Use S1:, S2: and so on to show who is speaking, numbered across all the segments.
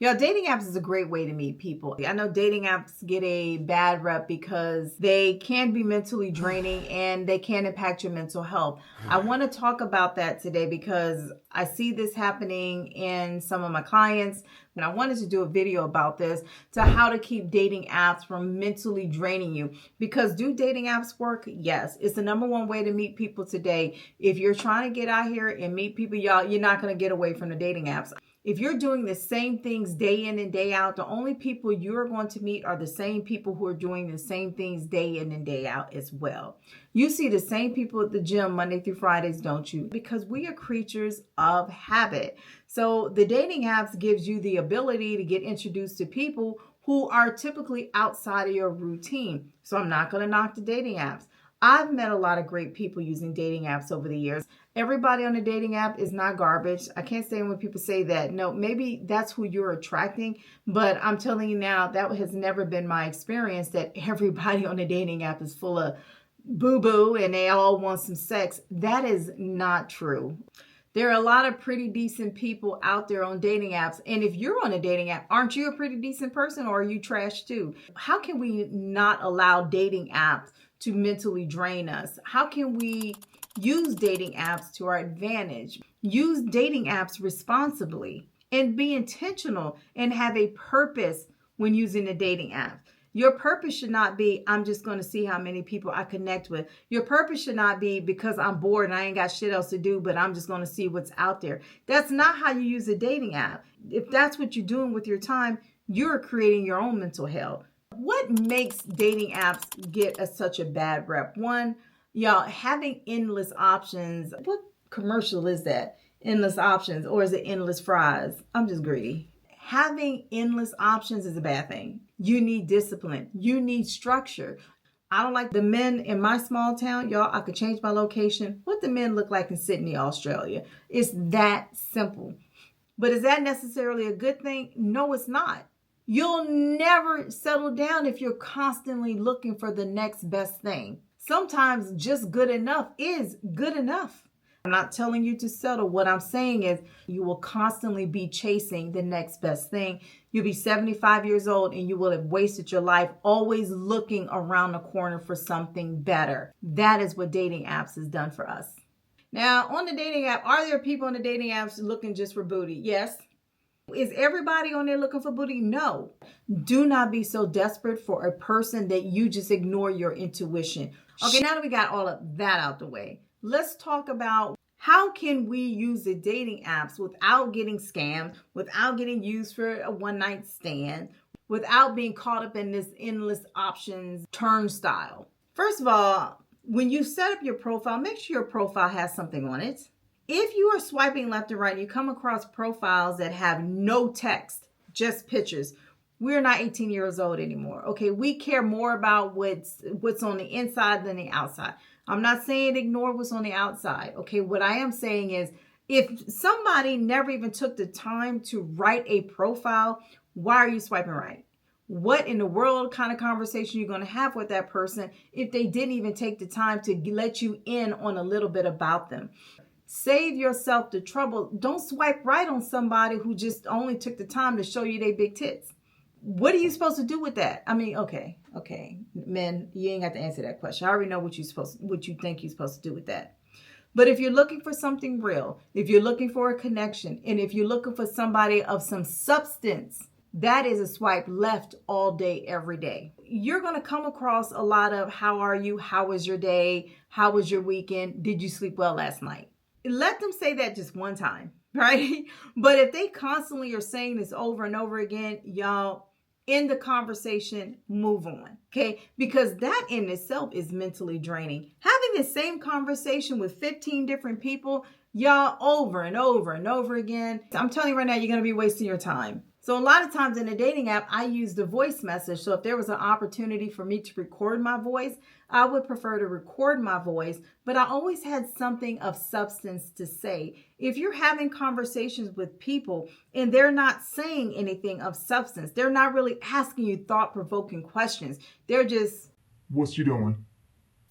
S1: Yeah, dating apps is a great way to meet people. I know dating apps get a bad rep because they can be mentally draining and they can impact your mental health. I want to talk about that today because I see this happening in some of my clients, and I wanted to do a video about this to how to keep dating apps from mentally draining you. Because do dating apps work? Yes. It's the number one way to meet people today. If you're trying to get out here and meet people, y'all, you're not going to get away from the dating apps. If you're doing the same things day in and day out, the only people you're going to meet are the same people who are doing the same things day in and day out as well. You see the same people at the gym Monday through Fridays, don't you? Because we are creatures of habit. So the dating apps gives you the ability to get introduced to people who are typically outside of your routine. So I'm not going to knock the dating apps. I've met a lot of great people using dating apps over the years. Everybody on the dating app is not garbage. I can't stand when people say that. No, maybe that's who you're attracting, but I'm telling you now, that has never been my experience, that everybody on the dating app is full of boo-boo and they all want some sex. That is not true. There are a lot of pretty decent people out there on dating apps. And if you're on a dating app, aren't you a pretty decent person, or are you trash too? How can we not allow dating apps to mentally drain us? How can we use dating apps to our advantage? Use dating apps responsibly and be intentional and have a purpose when using a dating app. Your purpose should not be, I'm just going to see how many people I connect with. Your purpose should not be because I'm bored and I ain't got shit else to do, but I'm just going to see what's out there. That's not how you use a dating app. If that's what you're doing with your time, you're creating your own mental hell. What makes dating apps get such a bad rep? One, y'all, having endless options. What commercial is that? Endless options, or is it endless fries? I'm just greedy. Having endless options is a bad thing. You need discipline. You need structure. I don't like the men in my small town. Y'all, I could change my location. What the men look like in Sydney, Australia. It's that simple. But is that necessarily a good thing? No, it's not. You'll never settle down if you're constantly looking for the next best thing. Sometimes just good enough is good enough. I'm not telling you to settle. What I'm saying is you will constantly be chasing the next best thing. You'll be 75 years old and you will have wasted your life always looking around the corner for something better. That is what dating apps has done for us. Now, on the dating app, are there people on the dating apps looking just for booty? Yes. Is everybody on there looking for booty? No. Do not be so desperate for a person that you just ignore your intuition. Okay, now that we got all of that out the way, let's talk about how can we use the dating apps without getting scammed, without getting used for a one-night stand, without being caught up in this endless options turnstile. First of all, when you set up your profile, make sure your profile has something on it. If you are swiping left and right and you come across profiles that have no text, just pictures, we're not 18 years old anymore. Okay, we care more about what's on the inside than the outside. I'm not saying ignore what's on the outside. Okay, what I am saying is if somebody never even took the time to write a profile, why are you swiping right? What in the world kind of conversation you're going to have with that person if they didn't even take the time to let you in on a little bit about them? Save yourself the trouble. Don't swipe right on somebody who just only took the time to show you their big tits. What are you supposed to do with that? I mean, okay. Men, you ain't got to answer that question. I already know what you think you're supposed to do with that. But if you're looking for something real, if you're looking for a connection, and if you're looking for somebody of some substance, that is a swipe left all day, every day. You're going to come across a lot of how are you? How was your day? How was your weekend? Did you sleep well last night? Let them say that just one time, right? But if they constantly are saying this over and over again, y'all, end the conversation, move on, okay? Because that in itself is mentally draining. Having the same conversation with 15 different people, y'all, over and over and over again, I'm telling you right now, you're going to be wasting your time. So a lot of times in a dating app, I use the voice message. So if there was an opportunity for me to record my voice, I would prefer to record my voice, but I always had something of substance to say. If you're having conversations with people and they're not saying anything of substance, they're not really asking you thought-provoking questions. They're just,
S2: "What you doing?"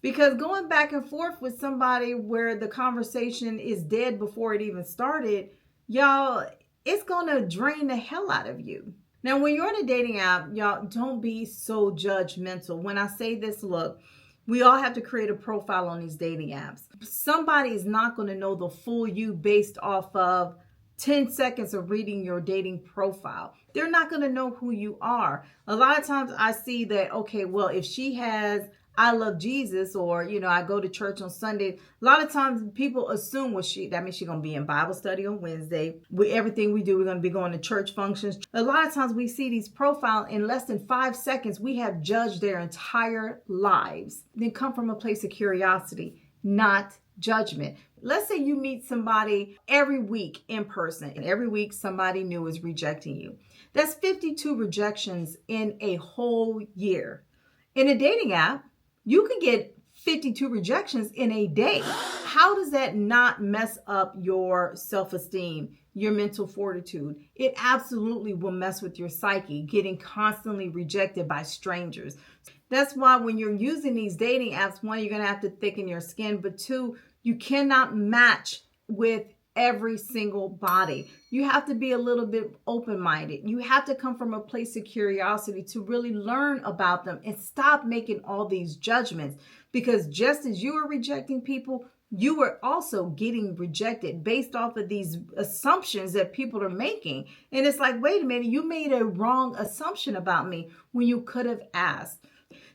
S1: Because going back and forth with somebody where the conversation is dead before it even started, y'all, it's going to drain the hell out of you. Now, when you're on a dating app, y'all, don't be so judgmental. When I say this, look, we all have to create a profile on these dating apps. Somebody is not going to know the full you based off of 10 seconds of reading your dating profile. They're not going to know who you are. A lot of times I see that, okay, well, if she has I love Jesus, or, I go to church on Sunday. A lot of times people assume that means she's going to be in Bible study on Wednesday. Everything we do, we're going to be going to church functions. A lot of times we see these profiles in less than 5 seconds. We have judged their entire lives. They come from a place of curiosity, not judgment. Let's say you meet somebody every week in person, and every week somebody new is rejecting you. That's 52 rejections in a whole year. In a dating app, you can get 52 rejections in a day. How does that not mess up your self-esteem, your mental fortitude? It absolutely will mess with your psyche, getting constantly rejected by strangers. That's why when you're using these dating apps, one, you're going to have to thicken your skin, but two, you cannot match with every single body. You have to be a little bit open-minded. You have to come from a place of curiosity to really learn about them and stop making all these judgments. Because just as you are rejecting people, you are also getting rejected based off of these assumptions that people are making. And it's like, wait a minute, you made a wrong assumption about me when you could have asked.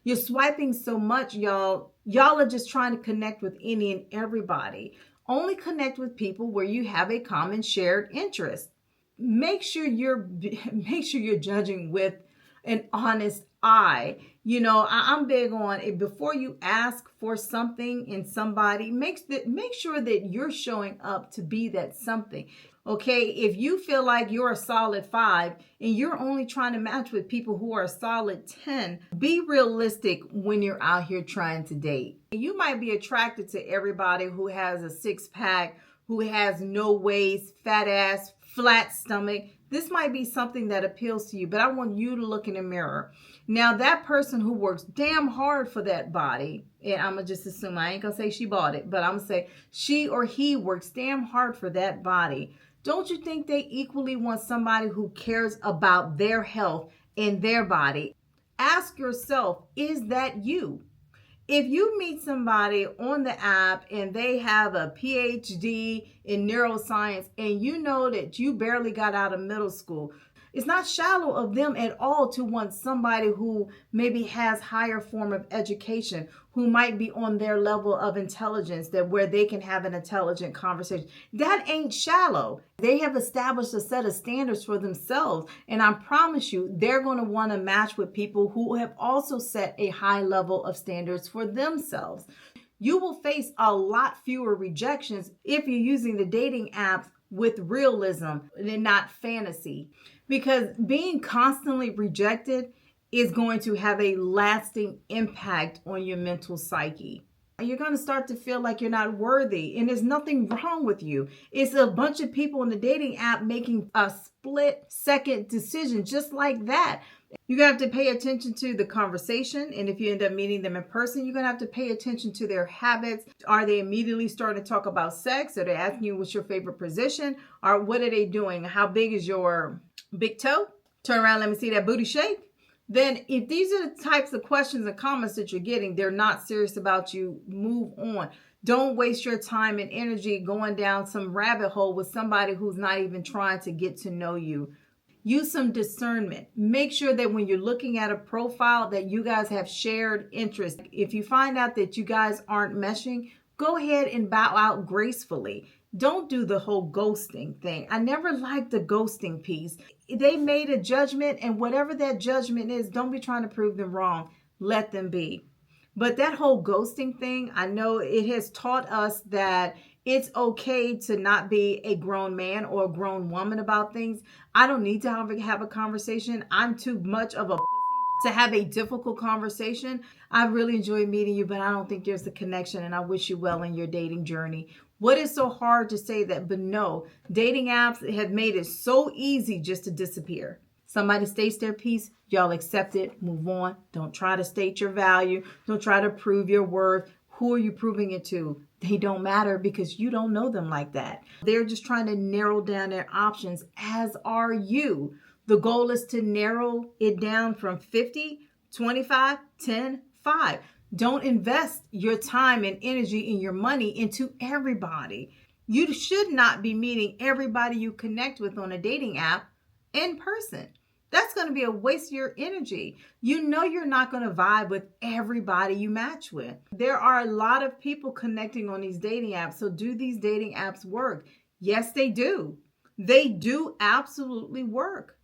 S1: You're swiping so much, y'all. Y'all are just trying to connect with any and everybody. Only connect with people where you have a common shared interest. Make sure you're judging with an honest eye. I'm big on it. Before you ask for something in somebody, make sure that you're showing up to be that something. Okay, if you feel like you're a solid 5 and you're only trying to match with people who are a solid 10, be realistic when you're out here trying to date. You might be attracted to everybody who has a 6-pack, who has no waist, fat ass, flat stomach. This might be something that appeals to you, but I want you to look in the mirror. Now, that person who works damn hard for that body, and I'm going to just assume, I ain't going to say she bought it, but I'm going to say she or he works damn hard for that body. Don't you think they equally want somebody who cares about their health and their body? Ask yourself, is that you? If you meet somebody on the app and they have a PhD in neuroscience and you know that you barely got out of middle school, it's not shallow of them at all to want somebody who maybe has higher form of education, who might be on their level of intelligence, that where they can have an intelligent conversation. That ain't shallow. They have established a set of standards for themselves. And I promise you, they're going to want to match with people who have also set a high level of standards for themselves. You will face a lot fewer rejections if you're using the dating apps with realism and not fantasy. Because being constantly rejected is going to have a lasting impact on your mental psyche. You're going to start to feel like you're not worthy, and there's nothing wrong with you. It's a bunch of people in the dating app making a split-second decision just like that. You're going to have to pay attention to the conversation, and if you end up meeting them in person, you're going to have to pay attention to their habits. Are they immediately starting to talk about sex? Are they asking you what's your favorite position? Or what are they doing? How big is your big toe? Turn around, let me see that booty shake. Then if these are the types of questions and comments that you're getting, they're not serious about you, move on. Don't waste your time and energy going down some rabbit hole with somebody who's not even trying to get to know you. Use some discernment. Make sure that when you're looking at a profile that you guys have shared interests. If you find out that you guys aren't meshing, go ahead and bow out gracefully. Don't do the whole ghosting thing. I never liked the ghosting piece. They made a judgment, and whatever that judgment is, don't be trying to prove them wrong. Let them be. But that whole ghosting thing, I know it has taught us that it's okay to not be a grown man or a grown woman about things. I don't need to have a conversation. I'm too much of a to have a difficult conversation. I really enjoy meeting you, but I don't think there's a connection, and I wish you well in your dating journey. What is so hard to say that? But no, dating apps have made it so easy just to disappear. Somebody states their piece, y'all accept it, move on. Don't try to state your value. Don't try to prove your worth. Who are you proving it to? They don't matter because you don't know them like that. They're just trying to narrow down their options, as are you. The goal is to narrow it down from 50, 25, 10, 5. Don't invest your time and energy and your money into everybody. You should not be meeting everybody you connect with on a dating app in person. That's going to be a waste of your energy. You know you're not going to vibe with everybody you match with. There are a lot of people connecting on these dating apps. So do these dating apps work? Yes, they do. They do absolutely work.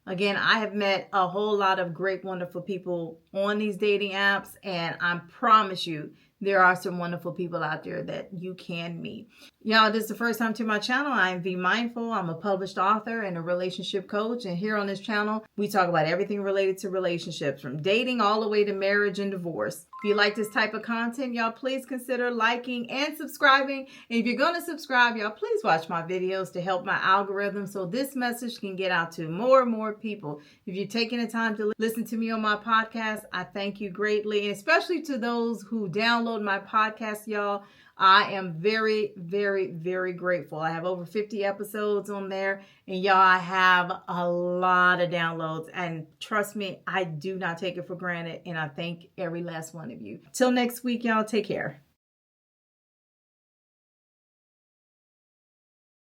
S1: Again, I have met a whole lot of great, wonderful people on these dating apps, and I promise you, there are some wonderful people out there that you can meet. Y'all, this is the first time to my channel. I am Vee Mindful. I'm a published author and a relationship coach. And here on this channel, we talk about everything related to relationships, from dating all the way to marriage and divorce. If you like this type of content, y'all, please consider liking and subscribing. And if you're going to subscribe, y'all, please watch my videos to help my algorithm so this message can get out to more and more people. If you're taking the time to listen to me on my podcast, I thank you greatly. And especially to those who download my podcast, y'all, I am very, very, very grateful. I have over 50 episodes on there, and y'all, I have a lot of downloads, and trust me, I do not take it for granted, and I thank every last one of you. Till next week, y'all, take care.